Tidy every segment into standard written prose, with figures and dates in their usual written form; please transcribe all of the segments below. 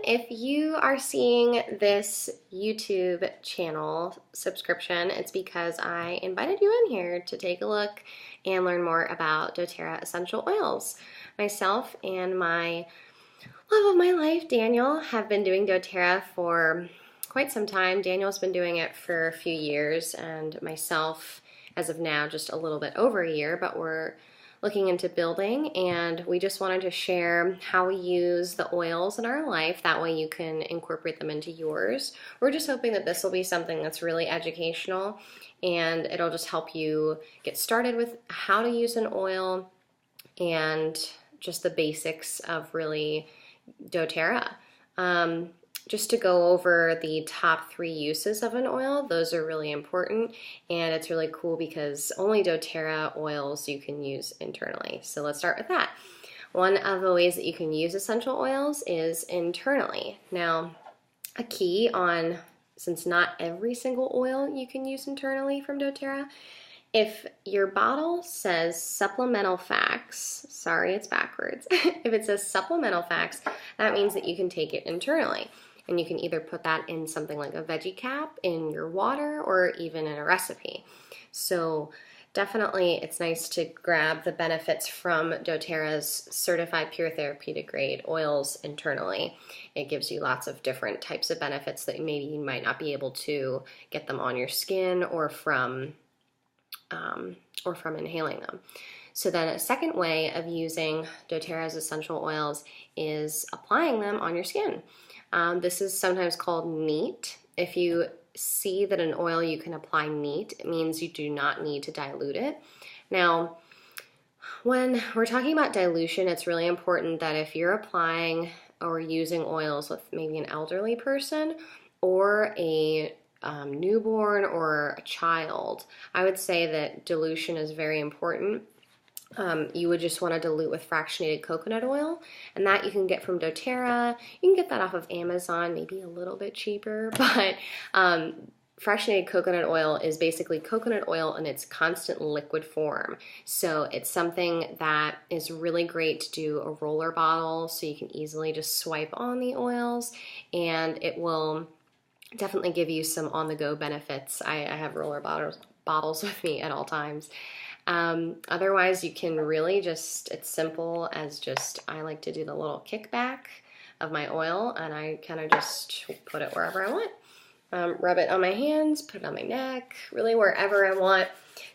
If you are seeing this YouTube channel subscription, it's because I invited you in here to take a look and learn more about doTERRA essential oils. Myself and my love of my life, Daniel, have been doing doTERRA for quite some time. Daniel's been doing it for a few years, and myself, as of now, just a little bit over a year, but we're looking into building, and we just wanted to share how we use the oils in our life. That way you can incorporate them into yours. We're just hoping that this will be something that's really educational, and it'll just help you get started with how to use an oil and just the basics of really doTERRA. Just to go over the top 3 uses of an oil, those are really important, and it's really cool because only doTERRA oils you can use internally. So let's start with that. One of the ways that you can use essential oils is internally. Now, a key on, since not every single oil you can use internally from doTERRA, if your bottle says supplemental facts, sorry, it's backwards. If it says supplemental facts, that means that you can take it internally. And you can either put that in something like a veggie cap, in your water, or even in a recipe. So definitely it's nice to grab the benefits from doTERRA's certified pure therapeutic grade oils internally. It gives you lots of different types of benefits that maybe you might not be able to get them on your skin or from inhaling them. So then a second way of using doTERRA's essential oils is applying them on your skin. This is sometimes called neat. If you see that an oil you can apply neat, it means you do not need to dilute it. Now, when we're talking about dilution, it's really important that if you're applying or using oils with maybe an elderly person or a newborn or a child, I would say that dilution is very important. You would just want to dilute with fractionated coconut oil, and that you can get from doTERRA. You can get that off of Amazon, maybe a little bit cheaper, but fractionated coconut oil is basically coconut oil in its constant liquid form. So it's something that is really great to do a roller bottle, so you can easily just swipe on the oils, and it will definitely give you some on-the-go benefits. I have roller bottles with me at all times. Otherwise, you can really just, it's simple as just, I like to do the little kickback of my oil, and I kind of just put it wherever I want. Rub it on my hands, put it on my neck, really wherever I want.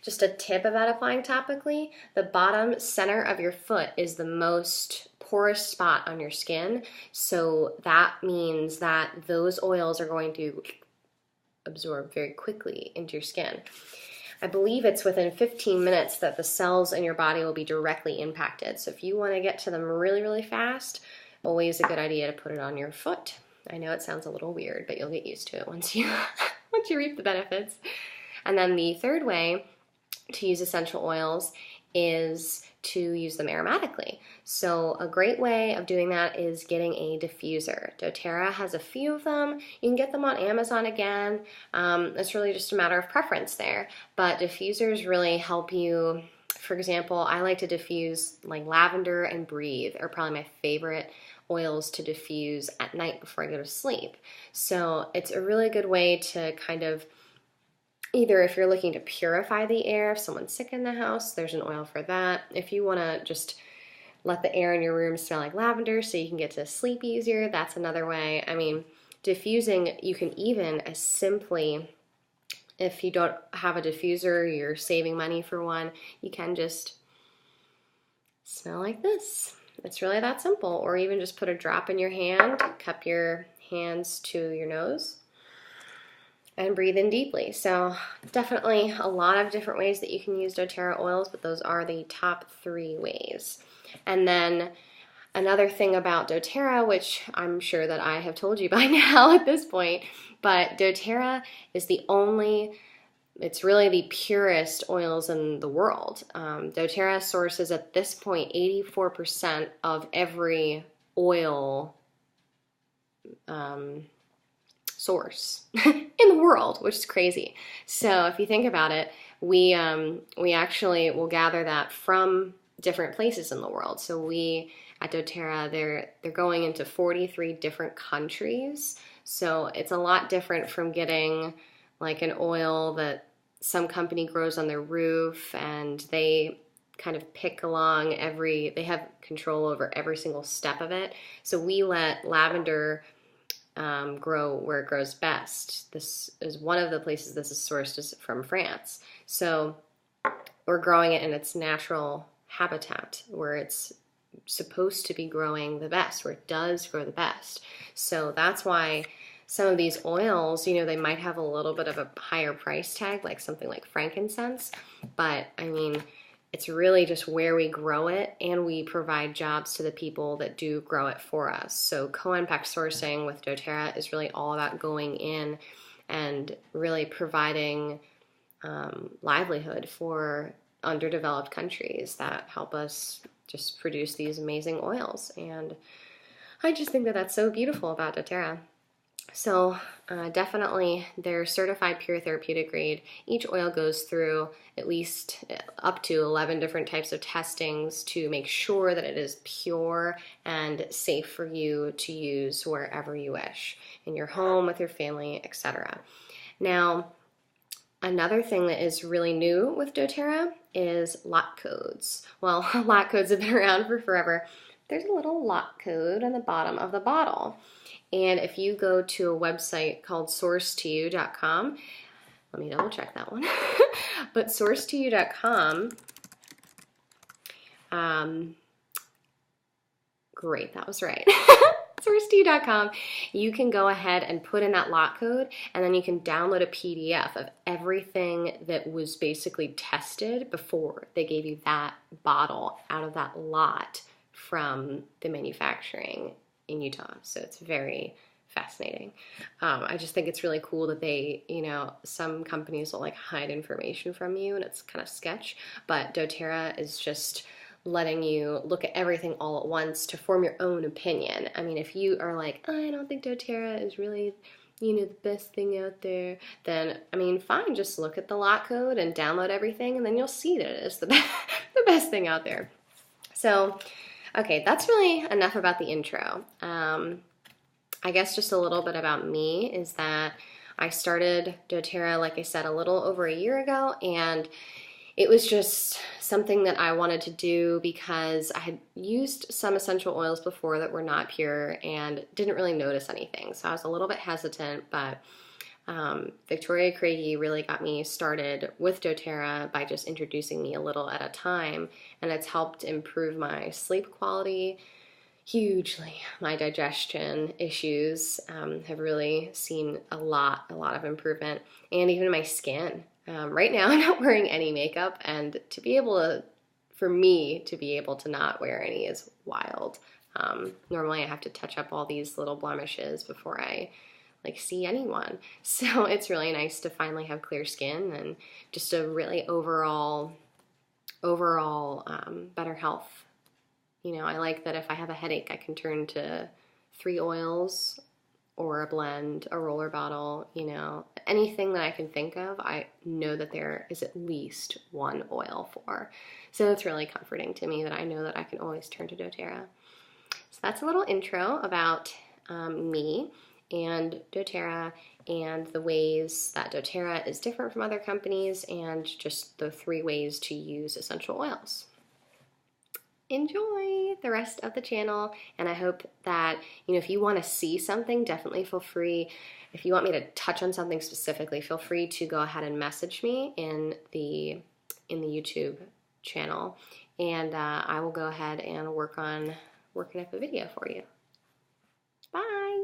Just a tip about applying topically, the bottom center of your foot is the most porous spot on your skin, so that means that those oils are going to absorb very quickly into your skin. I believe it's within 15 minutes that the cells in your body will be directly impacted. So if you want to get to them really, really fast, always a good idea to put it on your foot. I know it sounds a little weird, but you'll get used to it once you reap the benefits. And then the third way to use essential oils is to use them aromatically. So a great way of doing that is getting a diffuser. doTERRA has a few of them. You can get them on Amazon again. It's really just a matter of preference there. But diffusers really help you. For example, I like to diffuse like lavender and breathe are probably my favorite oils to diffuse at night before I go to sleep. So it's a really good way to kind of, either if you're looking to purify the air, if someone's sick in the house, there's an oil for that. If you want to just let the air in your room smell like lavender so you can get to sleep easier, that's another way. I mean, diffusing, you can even as simply, if you don't have a diffuser, you're saving money for one, you can just smell like this. It's really that simple. Or even just put a drop in your hand, cup your hands to your nose, and breathe in deeply. So definitely a lot of different ways that you can use doTERRA oils, but those are the top 3 ways. And then another thing about doTERRA, which I'm sure that I have told you by now at this point, but doTERRA is the only, it's really the purest oils in the world. doTERRA sources at this point 84% of every oil source in the world, which is crazy. So if you think about it, we actually will gather that from different places in the world. So we at doTERRA, they're going into 43 different countries. So it's a lot different from getting like an oil that some company grows on their roof and they kind of pick along they have control over every single step of it. So we let lavender grow where it grows best. This is one of the places this is sourced is from France. So we're growing it in its natural habitat where it's supposed to be growing the best, where it does grow the best. So that's why some of these oils, you know, they might have a little bit of a higher price tag, like something like frankincense, but I mean, it's really just where we grow it, and we provide jobs to the people that do grow it for us. So co-impact sourcing with doTERRA is really all about going in and really providing livelihood for underdeveloped countries that help us just produce these amazing oils. And I just think that that's so beautiful about doTERRA. So definitely they're certified pure therapeutic grade. Each oil goes through at least up to 11 different types of testings to make sure that it is pure and safe for you to use wherever you wish, in your home, with your family, etc. Now, another thing that is really new with doTERRA is lot codes. Well, lot codes have been around for forever. There's a little lot code on the bottom of the bottle. And if you go to a website called sourcetoyou.com, let me double check that one, but sourcetoyou.com, great, that was right. Sourcetoyou.com, you can go ahead and put in that lot code, and then you can download a PDF of everything that was basically tested before they gave you that bottle out of that lot from the manufacturing in Utah. So it's very fascinating. I just think it's really cool that they, you know, some companies will like hide information from you and it's kind of sketch, but doTERRA is just letting you look at everything all at once to form your own opinion. I mean, if you are like, I don't think doTERRA is really, you know, the best thing out there, then, I mean, fine, just look at the lot code and download everything, and then you'll see that it is the best thing out there. So, okay, that's really enough about the intro. I guess just a little bit about me is that I started doTERRA, like I said, a little over a year ago, and it was just something that I wanted to do because I had used some essential oils before that were not pure and didn't really notice anything. So I was a little bit hesitant, but Victoria Craigie really got me started with doTERRA by just introducing me a little at a time, and it's helped improve my sleep quality hugely. My digestion issues have really seen a lot of improvement, and even my skin. Right now I'm not wearing any makeup, and to be able to, for me to be able to not wear any is wild. Normally I have to touch up all these little blemishes before I like see anyone. So it's really nice to finally have clear skin and just a really overall better health. You know, I like that if I have a headache, I can turn to 3 oils or a blend, a roller bottle, you know, anything that I can think of, I know that there is at least one oil for. So it's really comforting to me that I know that I can always turn to doTERRA. So that's a little intro about me and doTERRA and the ways that doTERRA is different from other companies, and just the 3 ways to use essential oils. Enjoy the rest of the channel, and I hope that, you know, if you want to see something, definitely feel free. If you want me to touch on something specifically, feel free to go ahead and message me in the YouTube channel, and I will go ahead and work on working up a video for you. Bye!